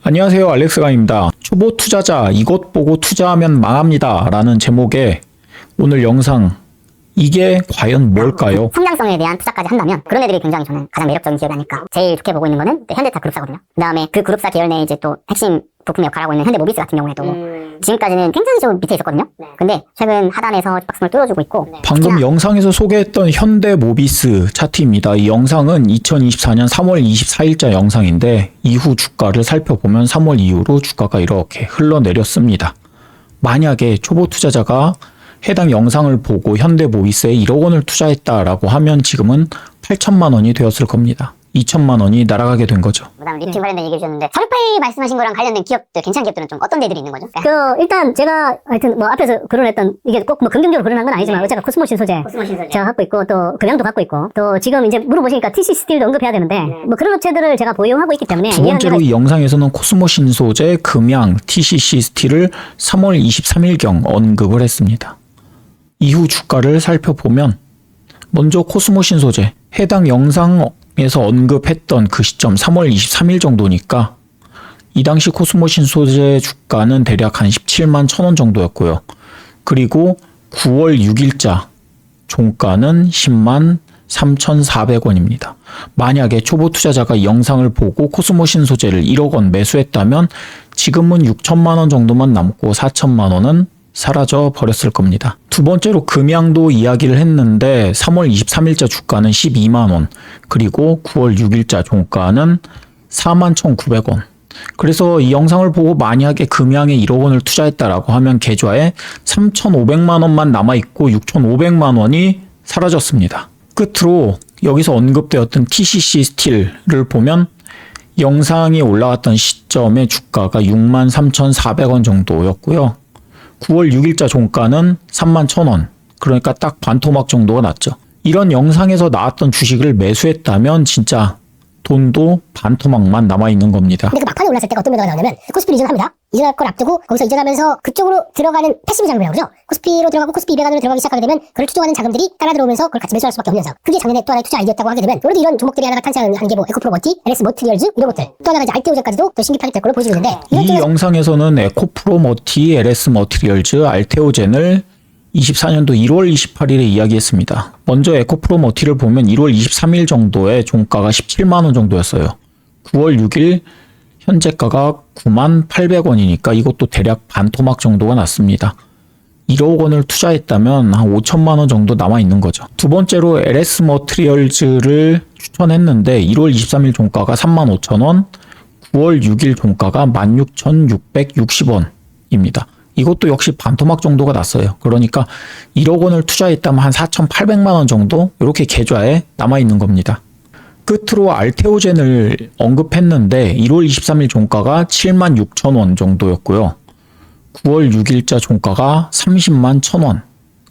안녕하세요, 알렉스강입니다. 초보 투자자 이것 보고 투자하면 망합니다 라는 제목의 오늘 영상, 이게 과연 뭘까요? 성장성에 대한 투자까지 한다면 그런 애들이 굉장히 저는 가장 매력적인 기업이 아닐까. 제일 좋게 보고 있는 거는 현대차 그룹사거든요. 그 다음에 그 그룹사 계열 내에 이제 또 핵심 부품 역할을 하고 있는 현대모비스 같은 경우에도 지금까지는 굉장히 좀 밑에 있었거든요. 근데 최근 하단에서 박스를 뚫어주고 있고, 방금 영상에서 소개했던 현대모비스 차트입니다. 이 영상은 2024년 3월 24일자 영상인데 이후 주가를 살펴보면 3월 이후로 주가가 이렇게 흘러내렸습니다. 만약에 초보 투자자가 해당 영상을 보고 현대모비스에 1억 원을 투자했다라고 하면 지금은 8천만 원이 되었을 겁니다. 2천만 원이 날아가게 된 거죠. 그다음 리튬 관련된 얘기 해주셨는데 서울파이 말씀하신 거랑 관련된 기업들, 괜찮은 기업들은 좀 어떤 데들이 있는 거죠? 일단 제가 하여튼 뭐 앞에서 거론했던, 이게 꼭 뭐 긍정적으로 거론한 건 아니지만 어쨌든 코스모신 소재 제가 갖고 있고, 또 금양도 갖고 있고, 또 지금 이제 물어보시니까 TC 스틸도 언급해야 되는데 뭐 그런 업체들을 제가 보유하고 있기 때문에. 두 번째로 이 영상에서는 코스모신 소재, 금양, TCC 스틸을 3월 23일경 언급을 했습니다. 이후 주가를 살펴보면 먼저 코스모신 소재, 해당 영상에서 언급했던 그 시점 3월 23일 정도니까 이 당시 코스모신 소재 주가는 대략 한 17만 1,000원 정도였고요. 그리고 9월 6일자 종가는 10만 3,400원입니다. 만약에 초보 투자자가 이 영상을 보고 코스모신 소재를 1억 원 매수했다면 지금은 6천만 원 정도만 남고 4천만 원은 사라져 버렸을 겁니다. 두 번째로 금양도 이야기를 했는데 3월 23일자 주가는 12만 원, 그리고 9월 6일자 종가는 4만 1,900원. 그래서 이 영상을 보고 만약에 금양에 1억 원을 투자했다라고 하면 계좌에 3,500만 원만 남아있고 6,500만 원이 사라졌습니다. 끝으로 여기서 언급되었던 TCC 스틸을 보면 영상이 올라왔던 시점의 주가가 6만 3,400원 정도였고요. 9월 6일자 종가는 3만 1,000원, 그러니까 딱 반토막 정도가 났죠. 이런 영상에서 나왔던 주식을 매수했다면 진짜 돈도 반토막만 남아있는 겁니다. 근데 그 막판에 올랐을 때가 어떤 매도가 나오냐면 코스피를 이전합니다. 이전할 걸 앞두고 거기서 이전하면서 그쪽으로 들어가는 패시브 자금이라고 그러죠. 코스피로 들어가고 코스피 200안으로 들어가기 시작하게 되면 그걸 추종하는 자금들이 따라 들어오면서 그걸 같이 매수할 수밖에 없는 현상. 그게 작년에 또 하나의 투자 아이디어였다고 하게 되면 오늘도 이런 종목들이 하나가 탄생하는 게 뭐 에코프로머티, LS 머티리얼즈 이런 것들, 또 하나가 이제 알테오젠까지도 더 신규 파격될 걸로 보여지는데, 이 영상에서는 에코프로머티, LS 머티리얼즈, 알테오젠을 24년도 1월 28일에 이야기했습니다. 먼저 에코프로머티를 보면 1월 23일 정도에 종가가 17만 원 정도였어요. 9월 6일 현재가가 9만 800원이니까 이것도 대략 반토막 정도가 났습니다. 1억 원을 투자했다면 한 5천만 원 정도 남아있는 거죠. 두 번째로 LS 머티리얼즈를 추천했는데 1월 23일 종가가 3만 5천 원, 9월 6일 종가가 16,660원입니다. 이것도 역시 반토막 정도가 났어요. 그러니까 1억 원을 투자했다면 한 4,800만 원 정도 이렇게 계좌에 남아있는 겁니다. 끝으로 알테오젠을 언급했는데 1월 23일 종가가 7만 6천 원 정도였고요. 9월 6일자 종가가 30만 1,000원.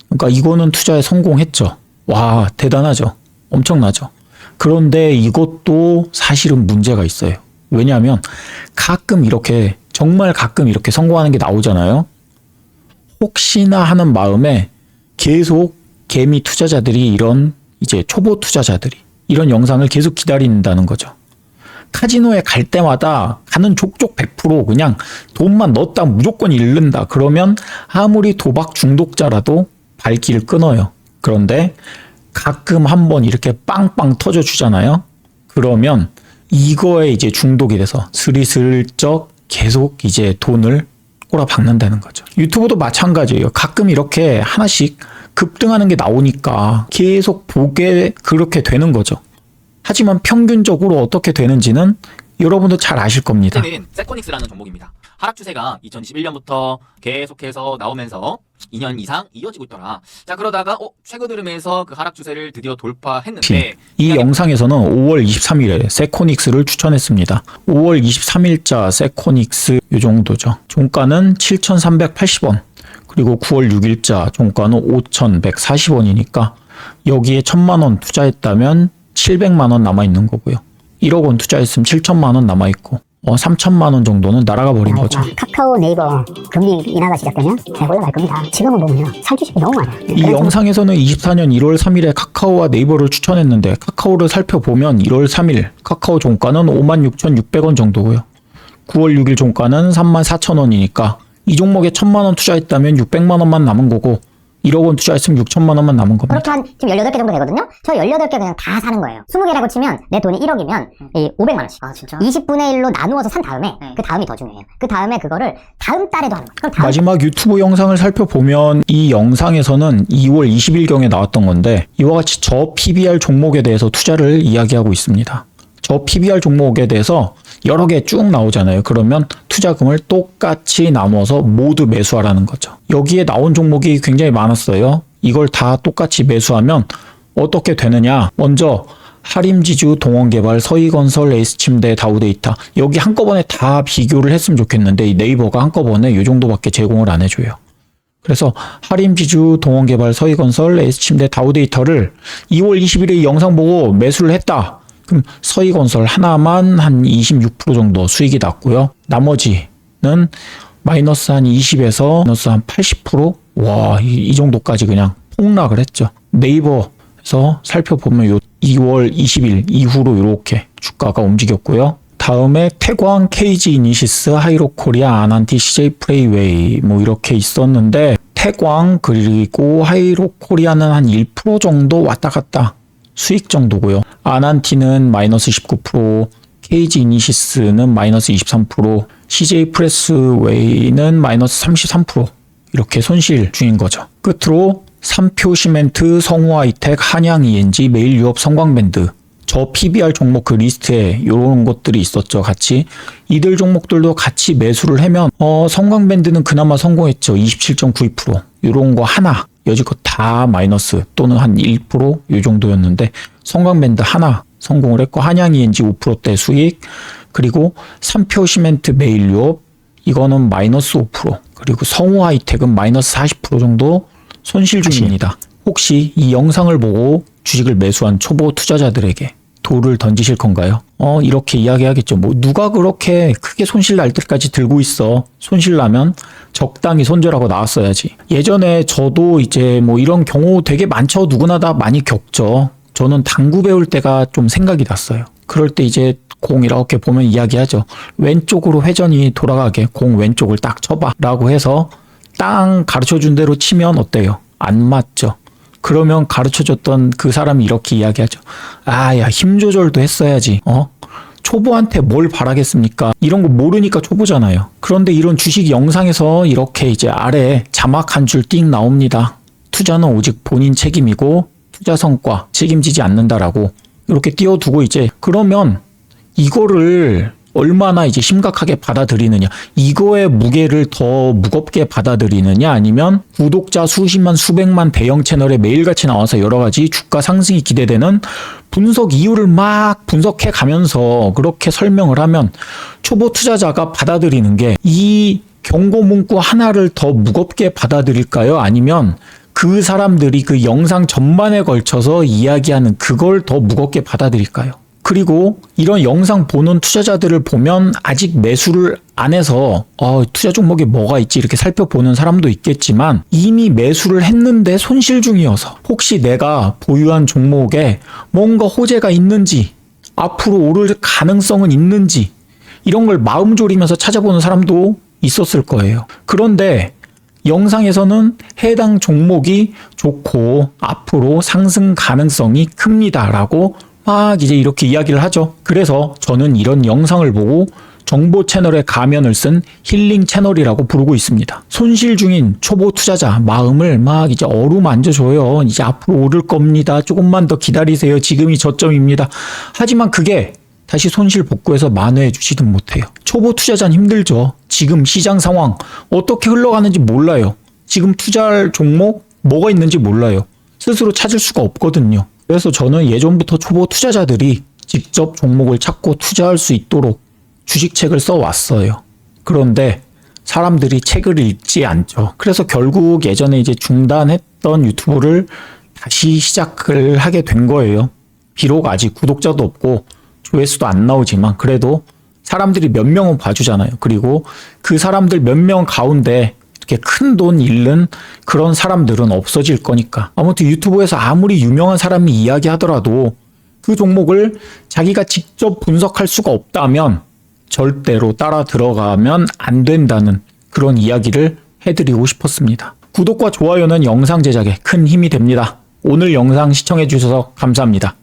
그러니까 이거는 투자에 성공했죠. 와, 대단하죠. 엄청나죠. 그런데 이것도 사실은 문제가 있어요. 왜냐하면 가끔 이렇게, 정말 가끔 이렇게 성공하는 게 나오잖아요. 혹시나 하는 마음에 계속 개미 투자자들이, 이런 이제 초보 투자자들이 이런 영상을 계속 기다린다는 거죠. 카지노에 갈 때마다 가는 족족 100% 그냥 돈만 넣었다 무조건 잃는다. 그러면 아무리 도박 중독자라도 발길을 끊어요. 그런데 가끔 한번 이렇게 빵빵 터져 주잖아요. 그러면 이거에 이제 중독이 돼서 스리슬쩍 계속 이제 돈을 꼬라박는다는 거죠. 유튜브도 마찬가지예요. 가끔 이렇게 하나씩 급등하는 게 나오니까 계속 보게 그렇게 되는 거죠. 하지만 평균적으로 어떻게 되는지는 여러분도 잘 아실 겁니다. 이때는 세코닉스라는 종목입니다. 하락 추세가 2021년부터 계속해서 나오면서 2년 이상 이어지고 있더라. 자, 그러다가 최근 흐름에서 그 하락 추세를 드디어 돌파했는데, 이 영상에서는 5월 23일에 세코닉스를 추천했습니다. 5월 23일자 세코닉스 이 정도죠. 종가는 7,380원, 그리고 9월 6일자 종가는 5,140원이니까 여기에 1,000만 원 투자했다면 700만 원 남아있는 거고요. 1억 원 투자했으면 7천만 원 남아있고 3천만 원 정도는 날아가 버린 거죠. 카카오, 네이버 금리 인하가 시작되면 올라갈 겁니다. 지금은 보면 살 주식이 너무 많아요. 이 영상에서는 24년 1월 3일에 카카오와 네이버를 추천했는데 카카오를 살펴보면 1월 3일 카카오 종가는 56,600원 정도고요. 9월 6일 종가는 34,000원이니까 이 종목에 1,000만 원 투자했다면 600만 원만 남은 거고 1억 원 투자했으면 6천만 원만 남은 겁니다. 그렇게 한 지금 18개 정도 되거든요? 저 18개 그냥 다 사는 거예요. 20개라고 치면 내 돈이 1억이면 500만 원씩. 아, 진짜? 20분의 1로 나누어서 산 다음에 그 다음이 더 중요해요. 그 다음에 그거를 다음 달에도 하는 거예요. 그럼 다음 마지막 유튜브 영상을 살펴보면 이 영상에서는 2월 20일경에 나왔던 건데 이와 같이 저 PBR 종목에 대해서 투자를 이야기하고 있습니다. 저 PBR 종목에 대해서 여러 개 쭉 나오잖아요. 그러면 투자금을 똑같이 나눠서 모두 매수하라는 거죠. 여기에 나온 종목이 굉장히 많았어요. 이걸 다 똑같이 매수하면 어떻게 되느냐. 먼저 하림지주, 동원개발, 서희건설, S침대, 다우데이터 여기 한꺼번에 다 비교를 했으면 좋겠는데 이 네이버가 한꺼번에 이 정도밖에 제공을 안 해줘요. 그래서 하림지주, 동원개발, 서희건설, S침대, 다우데이터를 2월 20일에 이 영상 보고 매수를 했다. 그럼 서희건설 하나만 한 26% 정도 수익이 났고요. 나머지는 마이너스 한 20에서 마이너스 한 80%? 와, 이 정도까지 그냥 폭락을 했죠. 네이버에서 살펴보면 요 2월 20일 이후로 이렇게 주가가 움직였고요. 다음에 태광, KG 이니시스, 하이로코리아, 아난티, CJ 프레이웨이 뭐 이렇게 있었는데 태광 그리고 하이로코리아는 한 1% 정도 왔다 갔다 수익 정도고요. 아난티는 마이너스 19%, KG 이니시스는 마이너스 23%, CJ 프레스웨이는 마이너스 33% 이렇게 손실 중인 거죠. 끝으로 삼표 시멘트, 성우 하이텍, 한양 ENG, 매일 유업, 성광밴드 저 PBR 종목 그 리스트에 이런 것들이 있었죠. 같이 이들 종목들도 같이 매수를 하면 성광밴드는 그나마 성공했죠. 27.92% 이런 거 하나 여지껏 다 마이너스 또는 한 1% 이 정도였는데 성광밴드 하나 성공을 했고 한양 ENG 5%대 수익 그리고 삼표 시멘트 매일 유업 이거는 마이너스 5% 그리고 성우 하이텍은 마이너스 40% 정도 손실 중입니다. 혹시 이 영상을 보고 주식을 매수한 초보 투자자들에게 돌을 던지실 건가요? 이렇게 이야기하겠죠. 뭐 누가 그렇게 크게 손실 날 때까지 들고 있어. 손실 나면 적당히 손절하고 나왔어야지. 예전에 저도 이제 뭐 이런 경우 되게 많죠. 누구나 다 많이 겪죠. 저는 당구 배울 때가 좀 생각이 났어요. 그럴 때 이제 공 이렇게 보면 이야기하죠. 왼쪽으로 회전이 돌아가게 공 왼쪽을 딱 쳐봐 라고 해서 땅 가르쳐준 대로 치면 어때요? 안 맞죠. 그러면 가르쳐줬던 그 사람이 이렇게 이야기하죠. 야, 힘 조절도 했어야지. 초보한테 뭘 바라겠습니까? 이런 거 모르니까 초보잖아요. 그런데 이런 주식 영상에서 이렇게 이제 아래 자막 한 줄 띵 나옵니다. 투자는 오직 본인 책임이고 투자 성과 책임지지 않는다라고 이렇게 띄워두고 이제 그러면 이거를 얼마나 이제 심각하게 받아들이느냐 이거의 무게를 더 무겁게 받아들이느냐 아니면 구독자 수십만 수백만 대형 채널에 매일같이 나와서 여러 가지 주가 상승이 기대되는 분석 이유를 막 분석해 가면서 그렇게 설명을 하면 초보 투자자가 받아들이는 게 이 경고 문구 하나를 더 무겁게 받아들일까요? 아니면 그 사람들이 그 영상 전반에 걸쳐서 이야기하는 그걸 더 무겁게 받아들일까요? 그리고 이런 영상 보는 투자자들을 보면 아직 매수를 안 해서 투자 종목에 뭐가 있지 이렇게 살펴보는 사람도 있겠지만 이미 매수를 했는데 손실 중이어서 혹시 내가 보유한 종목에 뭔가 호재가 있는지 앞으로 오를 가능성은 있는지 이런 걸 마음 졸이면서 찾아보는 사람도 있었을 거예요. 그런데 영상에서는 해당 종목이 좋고 앞으로 상승 가능성이 큽니다라고 막 이제 이렇게 이야기를 하죠. 그래서 저는 이런 영상을 보고 정보 채널의 가면을 쓴 힐링 채널이라고 부르고 있습니다. 손실 중인 초보 투자자 마음을 막 이제 어루만져줘요. 이제 앞으로 오를 겁니다. 조금만 더 기다리세요. 지금이 저점입니다. 하지만 그게 다시 손실 복구해서 만회해 주지는 못해요. 초보 투자자는 힘들죠. 지금 시장 상황 어떻게 흘러가는지 몰라요. 지금 투자할 종목 뭐가 있는지 몰라요. 스스로 찾을 수가 없거든요. 그래서 저는 예전부터 초보 투자자들이 직접 종목을 찾고 투자할 수 있도록 주식책을 써왔어요. 그런데 사람들이 책을 읽지 않죠. 그래서 결국 예전에 이제 중단했던 유튜브를 다시 시작을 하게 된 거예요. 비록 아직 구독자도 없고 조회수도 안 나오지만 그래도 사람들이 몇 명은 봐주잖아요. 그리고 그 사람들 몇 명 가운데 이렇게 큰 돈 잃는 그런 사람들은 없어질 거니까. 아무튼 유튜브에서 아무리 유명한 사람이 이야기하더라도 그 종목을 자기가 직접 분석할 수가 없다면 절대로 따라 들어가면 안 된다는 그런 이야기를 해드리고 싶었습니다. 구독과 좋아요는 영상 제작에 큰 힘이 됩니다. 오늘 영상 시청해주셔서 감사합니다.